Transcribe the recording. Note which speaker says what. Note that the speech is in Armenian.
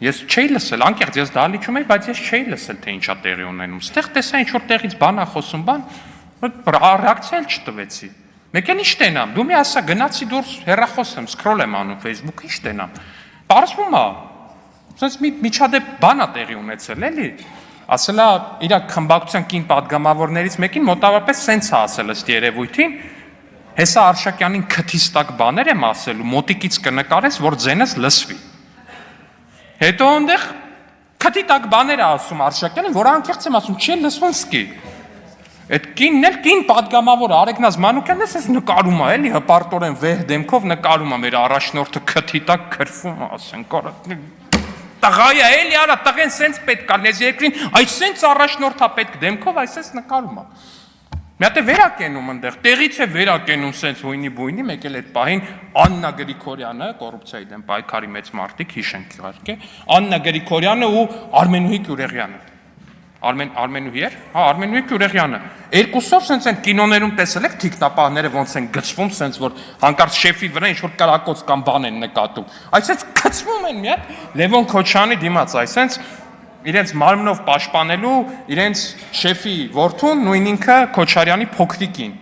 Speaker 1: Ես չէի լսել, անկեղծ ես դահլիճում էի, բայց ես չէի լսել, թե ինչա տեղի ունենում։ Ստեղ տեսա ինչ-որ տեղից բան ա խոսում, ռեակցիա չտվեցի։ Մեկ էլ ինչ տենամ, դու մի ասա գնացի դուրս հեռախոս եմ, սկրոլ եմ անում Facebook-ը, ինչ տենամ։ Պարզվում ա, ասես մի միջադեպ բան ա տեղի ունեցել, էլի։ Ասելա իր խմբակցության կին պատգամավորներից մեկին մոտավորապես սենց ա ասել ըստ երևույթին, հեսա Արշակյանին քթից տակ բաներ եմ ասելու, մոտիկից կնկարես, որ ձենս լսվի։ Հետո այնտեղ քթի տակ բաներ ա ասում Արշակյանին, որ անկեղծ եմ ասում, չի լսվում սկի։ Այդ կինն էլ կին պատգամավոր Արեգնազ Մանուկյանն էս նկարում ա, էլի հպարտորեն վեհ դեմքով նկարում ա մեր առաջնորդը քթի տակ քրվում ա, ասենք, տղայա էլի արա, տղեն սենց պետք ա, լեզ երկրին, այս սենց առաջնորդա պետք դեմքով, այս սենց նկարում ա։ Մի հատ է վերակենում ընդեղ, տեղից է վերակենում սենց հույնի բույնի, մեկ էլ այդ պահին Աննա Գրիգորյանը, կոռուպցիայի դեմ պայքարի մեծ մարտիկ, հիշենք իհարկե, Աննա Գրիգորյանը ու Արմենուհի Գյուրեղյանը։ Արմենուհի էր, հա, Արմենուհի Գյուրեղյանը։ Երկուսով սենց են կինոներում տեսել եք թիկնապահները ոնց են գծվում, սենց որ հանկարծ շեֆի վրա ինչ-որ կրակոց կամ բան են նկատում։ Այսպես գծվում են մի հատ Լևոն Քոչյանի դիմաց, այսպես իրենց մարմնով պաշտպանելու իրենց շեֆի որդուն նույն ինքը Քոչարյանի փոքրիկին։